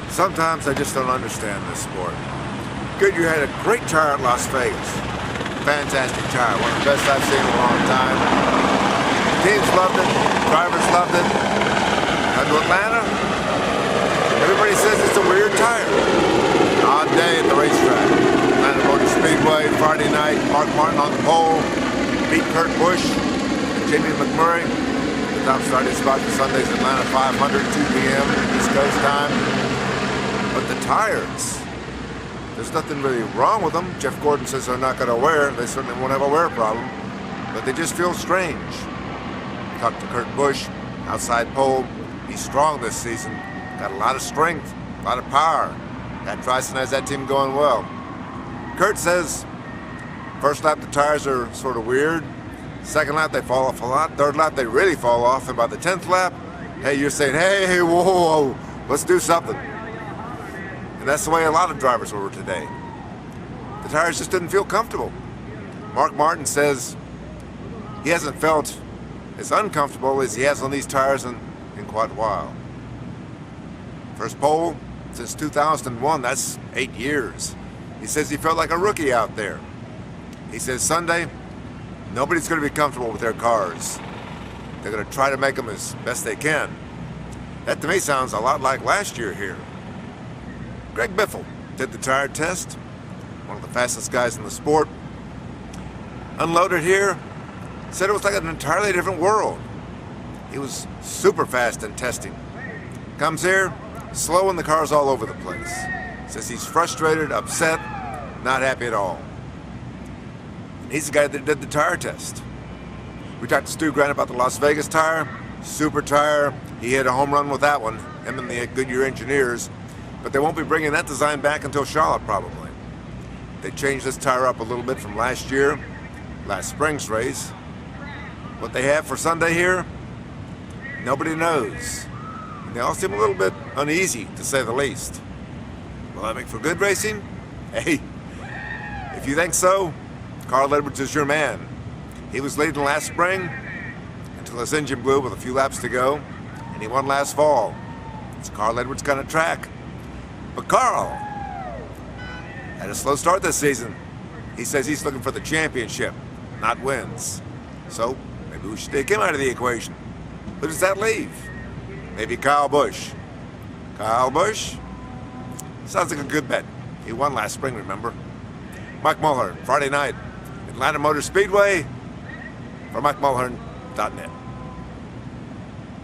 Sometimes I just don't understand this sport. Goodyear had a great tire at Las Vegas. Fantastic tire, one of the best I've seen in a long time. Teams loved it, drivers loved it. And to Atlanta, everybody says it's a weird tire. Odd day at the racetrack. Atlanta Motor Speedway, Friday night, Mark Martin on the pole, beat Kurt Busch and Jamie McMurray. The top starting spot for Sunday's Atlanta 500, 2 p.m. East Coast time. But the tires, there's nothing really wrong with them. Jeff Gordon says they're not going to wear. They certainly won't have a wear problem. But they just feel strange. Talked to Kurt Busch, outside pole. He's strong this season. Got a lot of strength, a lot of power. That Tryson has that team going well. Kurt says first lap the tires are sort of weird. Second lap they fall off a lot. Third lap they really fall off. And by the 10th lap, hey, you're saying, hey, whoa, whoa, let's do something. And that's the way a lot of drivers were today. The tires just didn't feel comfortable. Mark Martin says he hasn't felt as uncomfortable as he has on these tires in quite a while. First pole since 2001, that's 8 years. He says he felt like a rookie out there. He says Sunday, nobody's going to be comfortable with their cars. They're going to try to make them as best they can. That to me sounds a lot like last year here. Greg Biffle did the tire test, one of the fastest guys in the sport. Unloaded here, said it was like an entirely different world. He was super fast in testing. Comes here, slow and the car's all over the place. Says he's frustrated, upset, not happy at all. And he's the guy that did the tire test. We talked to Stu Grant about the Las Vegas tire, super tire. He hit a home run with that one, him and the Goodyear engineers. But they won't be bringing that design back until Charlotte, probably. They changed this tire up a little bit from last year, last spring's race. What they have for Sunday here, nobody knows. And they all seem a little bit uneasy, to say the least. Will that make for good racing? Hey, if you think so, Carl Edwards is your man. He was leading last spring until his engine blew with a few laps to go, and he won last fall. It's Carl Edwards' kind of track. But Carl had a slow start this season. He says he's looking for the championship, not wins. So maybe we should take him out of the equation. Who does that leave? Maybe Kyle Busch. Kyle Busch? Sounds like a good bet. He won last spring, remember? Mike Mulhern, Friday night, Atlanta Motor Speedway. For MikeMulhern.net.